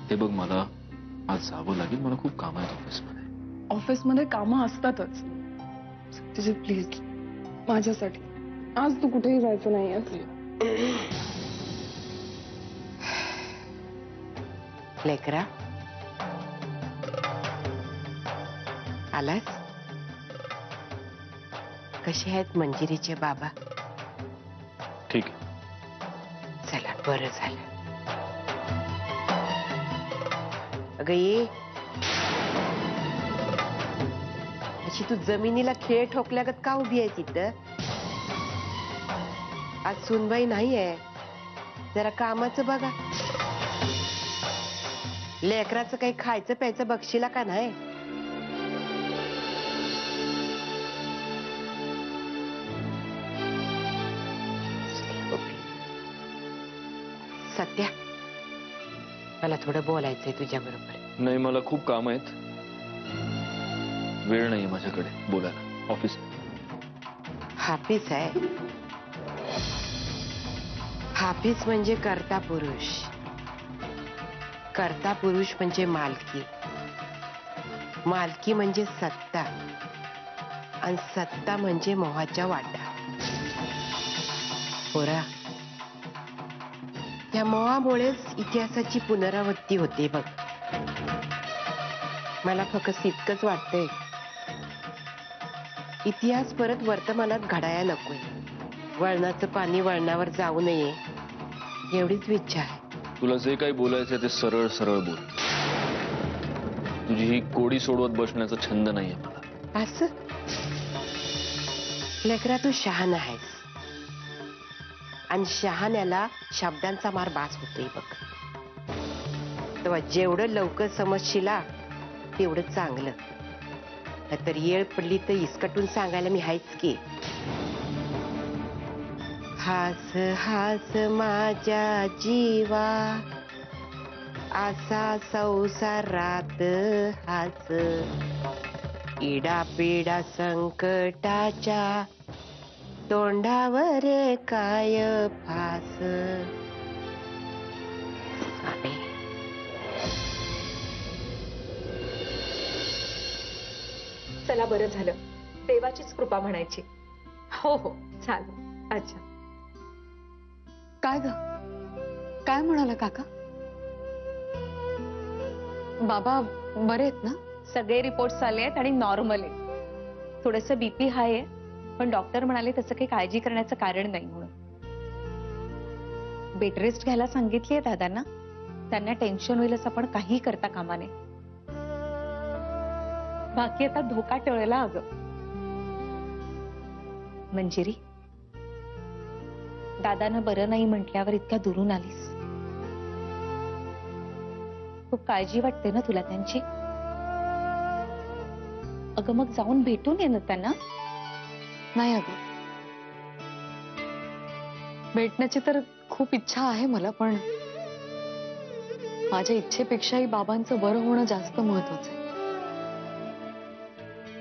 हे बघ, मला आज जावं लागेल, मला खूप काम आहेत ऑफिसमध्ये. ऑफिसमध्ये कामं असतातच. सत्यजित प्लीज, माझ्यासाठी आज तू कुठेही जायचं नाहीये. लेकरा आलास? कसे आहेत मंजिरीचे बाबा? ठीक आहे. चला बरं झालं. अगं ये, अशी तू जमिनीला खेळ ठोकल्यागत का उभी आहे तिथं? आज सुनबाई नाहीये, जरा कामाचं बघा. लेकराचं काही खायचं प्यायचं बक्षीला का नाही? सत्या, मला थोडं बोलायचंय तुझ्या बरोबर. नाही, मला खूप काम आहेत, वेळ नाहीये माझ्याकडे बोलायला. ऑफिस हाफिस आहे. हाफिस म्हणजे कर्ता पुरुष. कर्ता पुरुष म्हणजे मालकी. मालकी म्हणजे सत्ता, आणि सत्ता म्हणजे मोहाच्या वाटा. पोरा, या मोहामुळेच इतिहासाची पुनरावृत्ती होते बघ. मला फक्त इतकंच वाटतंय, इतिहास परत वर्तमानात घडायला नकोय. वळणाचं पाणी वळणावर जाऊ नये, एवढीच इच्छा आहे. तुला जे काही बोलायचं ते सरळ सरळ बोल. तुझी ही कोडी सोडवत बसण्याचा छंद नाहीये मला. असं लेकरा, तू शहाण आहेस, आणि शहाण्याला शब्दांचा मार बास होतोय बघ. तेव्हा जेवढं लवकर समजशीला तेवढं चांगलं. नाहीतर येळ पडली तर इसकटून सांगायला मी आहेच की. हास हास माझ्या जीवा, असा संसारात हास. इडा पिडा संकटाच्या तोंडावर काय फास. चला बरं झालं, देवाचीच कृपा म्हणायची. हो हो चालेल. अच्छा, काय ग, काय म्हणाला काका? बाबा बरे आहेत ना? सगळे रिपोर्ट्स आले आहेत आणि नॉर्मल आहे. थोडंसं बीपी हाय आहे, पण डॉक्टर म्हणाले तसं काही काळजी करण्याचं कारण नाही म्हणून. बेड रेस्ट घ्यायला सांगितलीये दादांना. त्यांना टेन्शन होईल असं आपण काही करता कामा नये. बाकी आता धोका टळला. अगं मंजिरी, दादांना बरं नाही म्हटल्यावर इतक्या दुरून आलीस. खूप काळजी वाटते ना तुला त्यांची? अगं मग जाऊन भेटून ये ना त्यांना. नाही अगं, भेटण्याची तर खूप इच्छा आहे मला, पण माझ्या इच्छेपेक्षाही बाबांचं बरं होणं जास्त महत्वाचं आहे.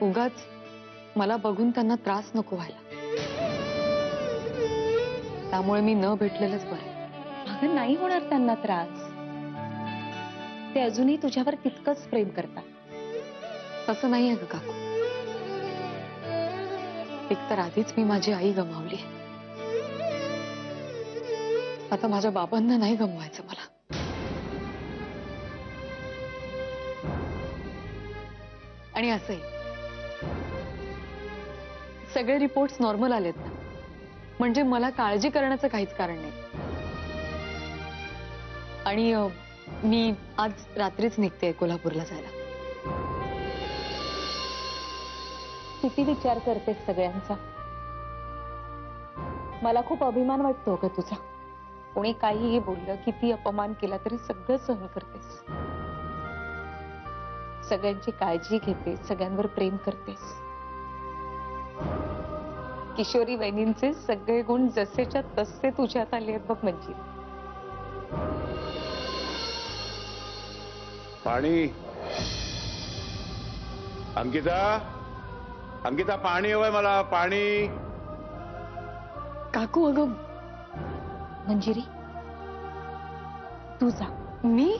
उगाच मला बघून त्यांना त्रास नको व्हायला, त्यामुळे मी न भेटलेलंच बरं. अगं नाही होणार त्यांना त्रास. ते अजूनही तुझ्यावर तितकंच प्रेम करतात. तसं नाही आहे ग काकू. एक तर आधीच मी माझी आई गमावली, आता माझ्या बाबांना नाही गमवायचं मला. आणि असंही सगळे रिपोर्ट्स नॉर्मल आलेत ना, म्हणजे मला काळजी करण्याचं काहीच कारण नाही. आणि मी आज रात्रीच निघते कोल्हापूरला जायला. किती विचार करतेस सगळ्यांचा. मला खूप अभिमान वाटतो ग तुझा. कोणी काहीही बोललं, किती अपमान केला तरी सगळं सहन करतेस. सगळ्यांची काळजी घेतेस, सगळ्यांवर प्रेम करतेस. किशोरी वहिनींचे सगळे गुण जसेच्या तसे तुझ्यात आले आहेत बघ मंजी. पाणी. अंकिता, अंकिता पाणी हवंय मला, पाणी. काकू अगं. मंजिरी तू जा. मी?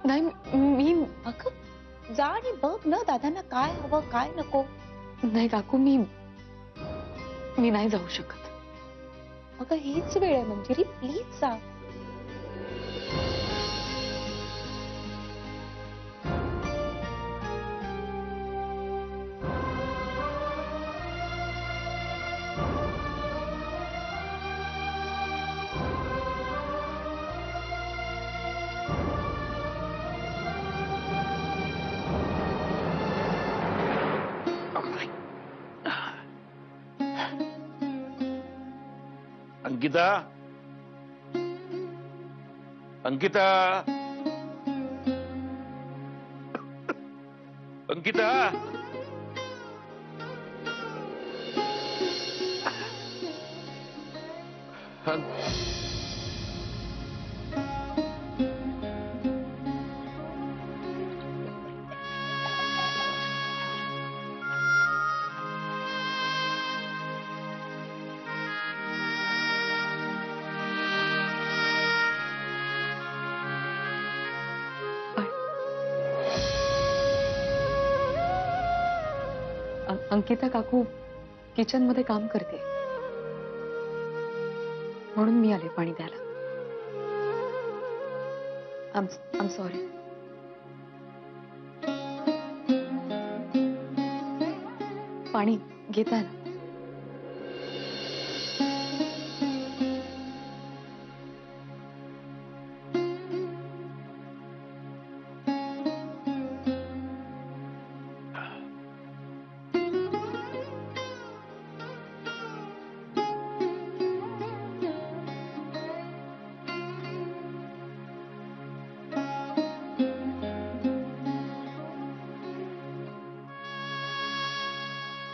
नाही मी अगं जा आणि बघ ना दादांना काय हवं काय नको. नाही काकू मी नाही जाऊ शकत. अगं हीच वेळ आहे मंजिरी, प्लीज जा. अंकिता, अंकिता, अंकिता, अंकिता काकू किचन मध्ये काम करते म्हणून मी आले पाणी द्यायला. आम सॉरी. पाणी घेताय ना?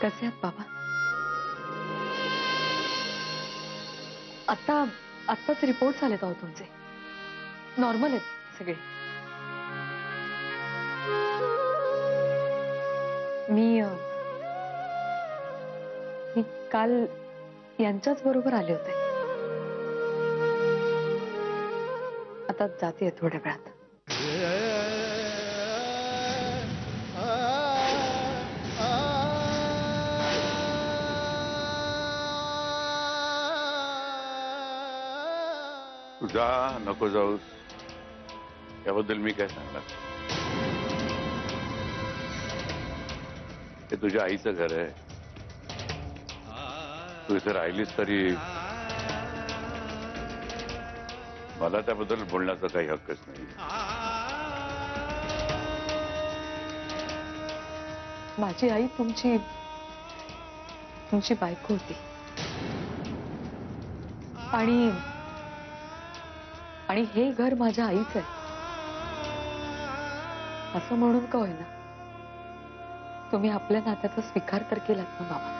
कसे आहात बाबा? आत्ताच रिपोर्ट आलेत अहो तुमचे. नॉर्मल आहेत सगळे. मी काल यांच्याच बरोबर आले होते. आता जाते थोड्या वेळात. तू जा, नको जाऊस याबद्दल मी काय सांगणार. हे तुझ्या आईचं घर आहे. तू इथे राहिलीस तरी मला त्याबद्दल बोलण्याचा काही हक्कच नाही. माझी आई तुमची बायको होती आणि हे घर माझ्या आईचं आहे असं म्हणून का होईना तुम्ही आपल्या नात्याचा स्वीकार तर केलात ना बाबा.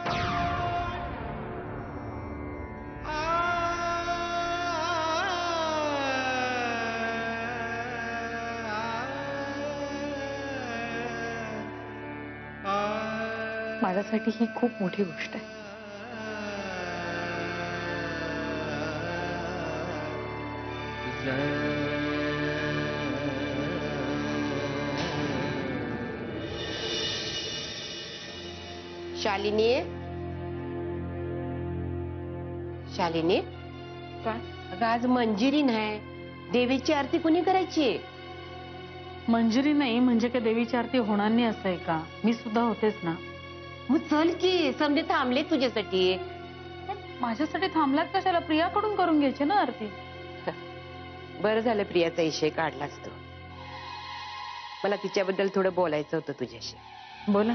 माझ्यासाठी ही खूप मोठी गोष्ट आहे. शालिनी, शालिनी, अगं आज मंजिरी नाही, देवीची आरती कुणी करायची? मंजिरी नाही म्हणजे काय देवीची आरती होणार नाही असं आहे का? मी सुद्धा होतेच ना. मग चल की, समजे थांबले तुझ्यासाठी. माझ्यासाठी थांबलात कशाला? प्रियाकडून करून घ्यायची ना आरती. बरं झालं प्रियाचा विषय काढलास तू. मला तिच्याबद्दल थोडं बोलायचं होतं तुझ्याशी. बोला.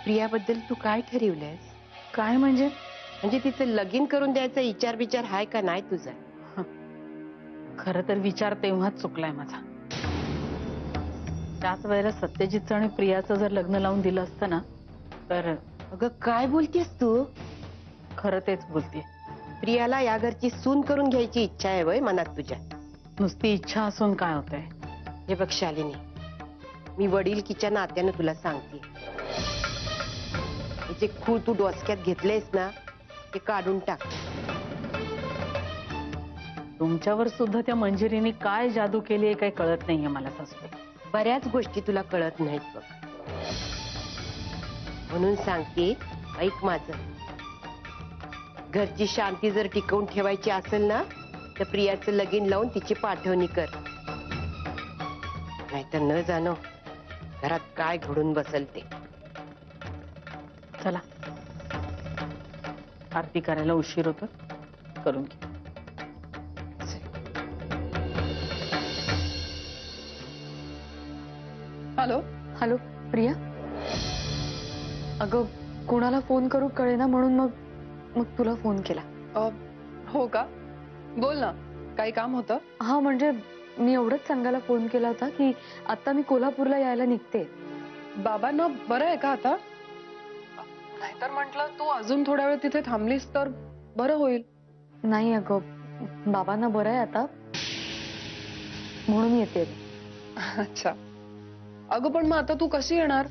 प्रियाबद्दल तू काय ठरवलंयस? काय म्हणजे? म्हणजे तिचं लगीन करून द्यायचा विचार हाय का नाही तुझा? खरं तर विचार तेव्हाच चुकलाय माझा. त्याच वेळेला सत्यजितचं आणि प्रियाचं जर लग्न लावून दिलं असतं ना तर. अगं काय बोलतेस तू? खरं तेच बोलते. प्रियाला या घरची सून करून घ्यायची इच्छा आहे वय मनात तुझ्या? नुसती इच्छा असून काय होतंय? हे बघ शालिनी, मी वडीलकीच्या नात्यानं तुला सांगते, जे खूळ तू डोसक्यात घेतलेस ना ते काढून टाक. तुमच्यावर सुद्धा त्या मंजिरीने काय जादू केली आहे काही कळत नाहीये मला सासूबाई. बऱ्याच गोष्टी तुला कळत नाहीत बघ. म्हणून सांगते, ऐक माझं. घरची शांती जर टिकवून ठेवायची असेल ना, तर प्रियाचं लगीन लावून तिची पाठवणी कर. नाहीतर न जाणो घरात काय घडून बसल ते. चला, आरती करायला उशीर होतो, करून घे. हॅलो. हॅलो प्रिया. अगं कोणाला फोन करू कळेना म्हणून मग तुला फोन केला. हो का? बोल ना, काही काम होतं? हा म्हणजे मी एवढंच सांगायला फोन केला होता की आता मी कोल्हापूरला यायला निघते. बाबांना बरं आहे का आता? नाहीतर म्हटलं तू अजून थोडा वेळ तिथे थांबलीस तर बरं होईल. नाही अगं, बाबांना बरं आहे आता, म्हणून येते. अच्छा. अगं पण मग आता तू कशी येणार?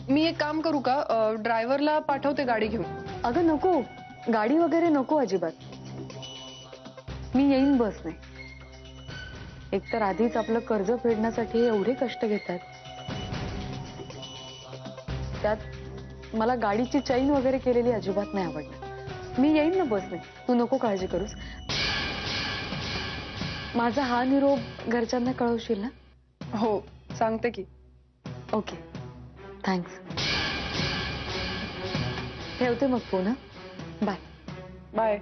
मी एक काम करू का, ड्रायव्हरला पाठवते गाडी घेऊन. अगं नको, गाडी वगैरे नको अजिबात. मी येईन बसने. एकतर आधीच आपलं कर्ज फेडण्यासाठी एवढे कष्ट घेतात, त्यात मला गाडीची चैन वगैरे केलेली अजिबात नाही आवडणार. मी येईन ना बसने, तू नको काळजी करूस. माझा हा निरोप घरच्यांना कळवशील ना? हो, सांगते की. Okay, thanks. ठेवते मग फोन. बाय. बाय.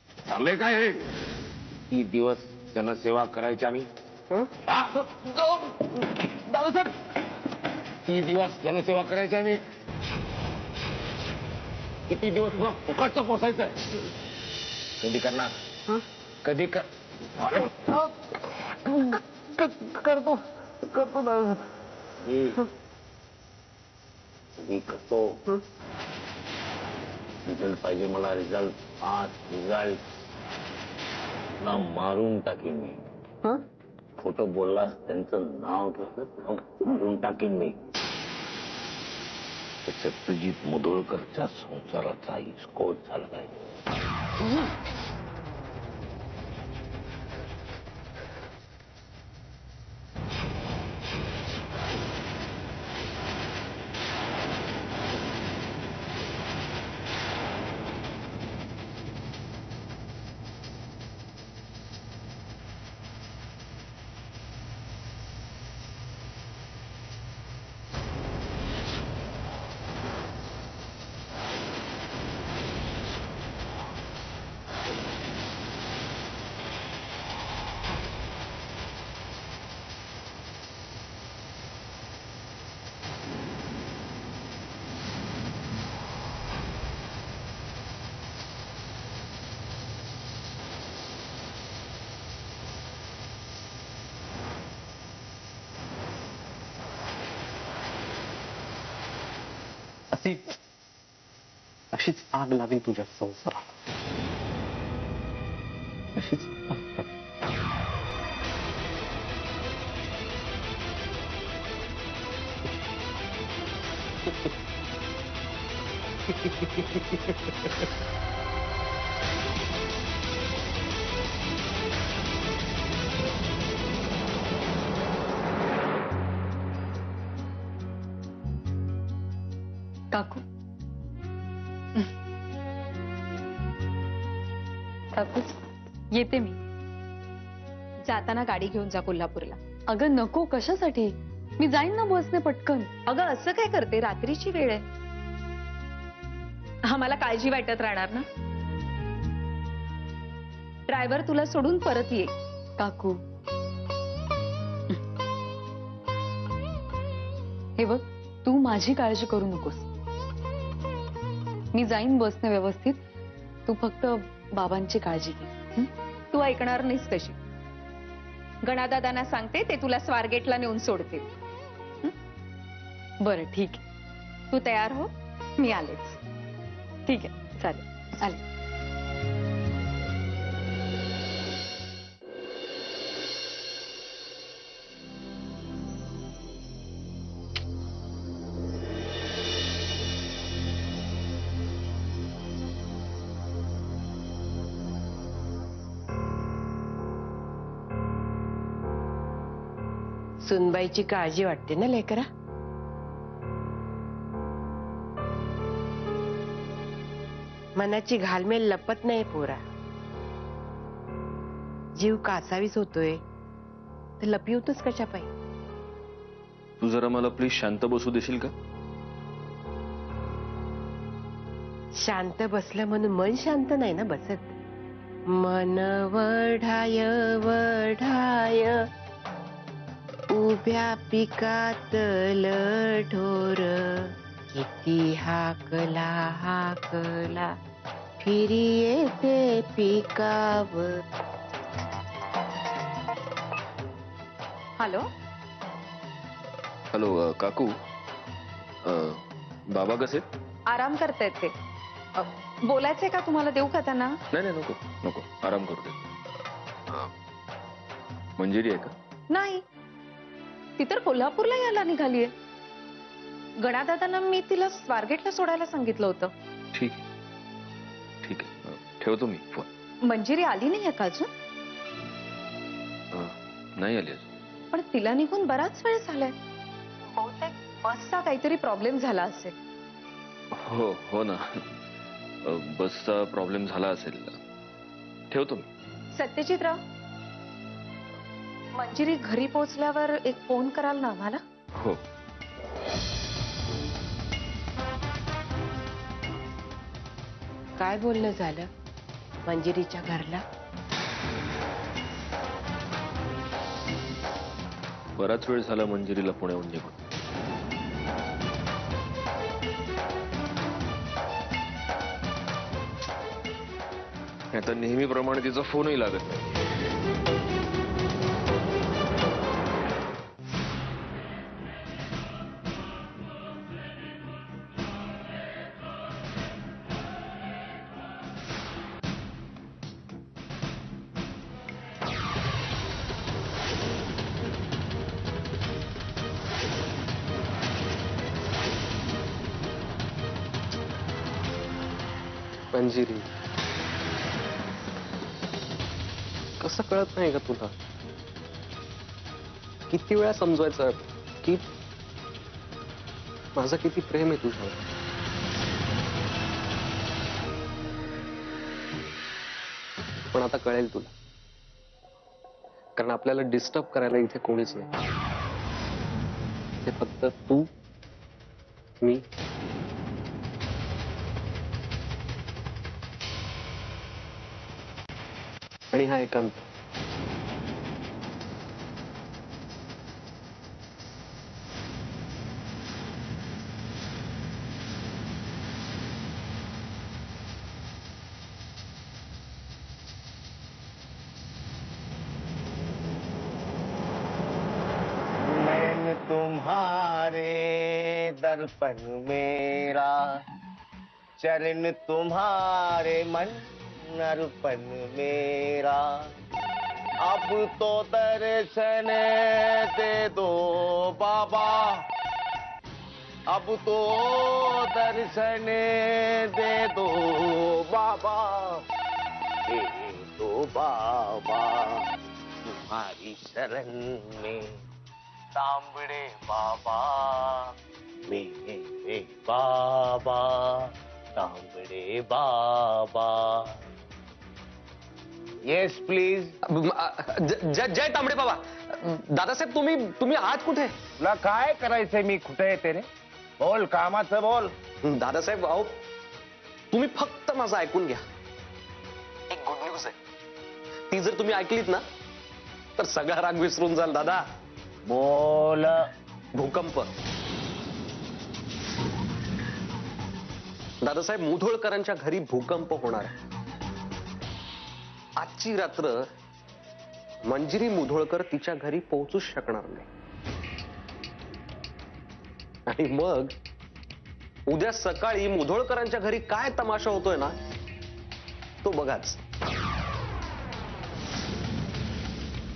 चाललंय काय हे? ती दिवस जनसेवा करायची आम्ही. दादासाहेब, ती दिवस जनसेवा करायची आम्ही. किती दिवस मग फुकटचं पोसायचं? कधी करणार? कधी करतो दादा. मी करतो. रिझल्ट पाहिजे मला, रिझल्ट. आज रिझल्ट ना मारून टाकीन मी. खोटं बोललास त्यांचं नाव घेतलं मारून टाकीन मी. त्याच्यात तुझी मुधोळकरच्या संसाराचा इस्कोट झाला पाहिजे. अशीच आग लागली तुझ्या संसारात. अशीच काकू. काकू येते मी. जाताना गाडी घेऊन जा कोल्हापूरला. अगं नको, कशासाठी? मी जाईन ना बसने पटकन. अगं असं काय करते, रात्रीची वेळ आहे. आम्हाला काळजी वाटत राहणार ना. ड्रायव्हर तुला सोडून परत ये. काकू हे बघ, तू माझी काळजी करू नकोस. मी जाईन बसने व्यवस्थित. तू फक्त बाबांची काळजी घे. तू ऐकणार नाहीस कशी. गणादादांना सांगते, ते तुला स्वारगेटला नेऊन सोडते. बरं ठीक आहे. तू तयार हो, मी आलेच. ठीक आहे, चालेल. आले. सुनबाईची काळजी वाटते ना लेकरा. मनाची घालमेल लपत नाही पोरा. जीव कासावीस होतोय तर लपवतोच कशा पाहिजे. तू जरा मला प्लीज शांत बसू देशील का? शांत बसलं म्हणून मन शांत नाही ना बसत. मन वढाय वढाय उभ्या पिकातल ढोर किती हाकला हाकला फिरी येते पिकावर. हॅलो. हॅलो काकू, बाबा कसे? आराम करतायत ते. बोलायचंय का तुम्हाला? देऊ का त्यांना? नाही नाही, नको नको, आराम करू दे. मंजिरी आहे का? नाही, ती तर कोल्हापूरला यायला निघालीये. गणादादांना मी तिला स्वारगेटला सोडायला सांगितलं होतं. ठीक आहे ठीक आहे, ठेवतो मी फोन. मंजिरी आली नाहीये का अजून? नाही आली अजून. पण तिला निघून बराच वेळ झालाय. बहुतेक बसचा काहीतरी प्रॉब्लेम झाला असेल. हो हो ना, बसचा प्रॉब्लेम झाला असेल. ठेवतो मी. सत्यजितराव, मंजिरी घरी पोहोचल्यावर एक फोन कराल ना आम्हाला? हो. काय बोलणं झालं मंजिरीच्या घरला? बराच वेळ झाला मंजिरीला पुण्याहून निघून. आता नेहमीप्रमाणे तिचा फोनही लागत नाही. मंजिरी, कसं कळत नाही का तुला? किती वेळा समजवायचं की माझं किती प्रेम आहे तुझ्यावर. पण आता कळेल तुला, कारण आपल्याला डिस्टर्ब करायला इथे कोणीच नाही. ते फक्त तू, मी आणि हा एकांत. नैन तुम्हारे दर्पण मेरा, चरण तुम्हारे मन अर्पण मेरा. अब तो दर्शन दे दो बाबा, अब तो दर्शन दे दो बाबा, दे दो बाबा तुम्हारी शरण में. तांबड़े बाबा मेरे बाबा, तांबड़े बाबा. Yes please. जय तांबडे बाबा. दादासाहेब, तुम्ही आहात कुठे? तुला काय करायचंय? मी कुठे येते रे? बोल, कामाचं बोल. दादासाहेब, अहो तुम्ही फक्त माझं ऐकून घ्या. एक गुड न्यूज आहे. ती जर तुम्ही ऐकलीत ना तर सगळा राग विसरून जाल दादा. बोल. भूकंप. दादासाहेब, मुधोळकरांच्या घरी भूकंप होणार आहे. आजची रात्र मंजिरी मुधोळकर तिच्या घरी पोहोचूच शकणार नाही. आणि मग उद्या सकाळी मुधोळकरांच्या घरी काय तमाशा होतोय ना तो बघाच.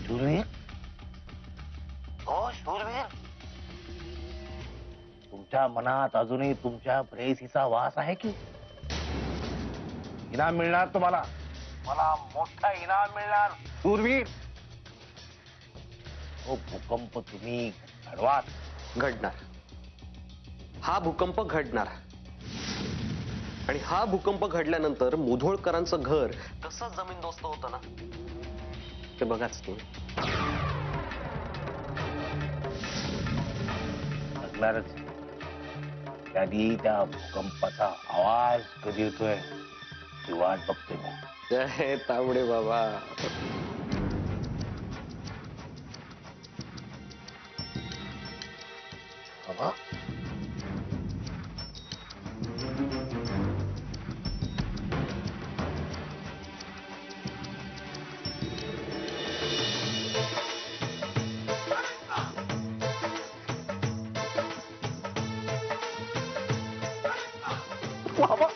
शूरवीर, हो शूरवीर, तुमच्या मनात अजूनही तुमच्या प्रेयसीचा वास आहे की? इनाम मिळणार तुम्हाला, मला मोठा इनाम मिळणार शूरवीर. तो भूकंप तुम्ही घडवाल. घडणार. हा भूकंप घडणार. आणि हा भूकंप घडल्यानंतर मुधोळकरांचं घर कसं जमीनदोस्त होतं ना ते बघाच तुम्ही. असणारच. त्याआधी त्या भूकंपाचा आवाज कधी येतोय ती वाट बघतोय मी. जय तांबडे बाबा. बाबा बाबा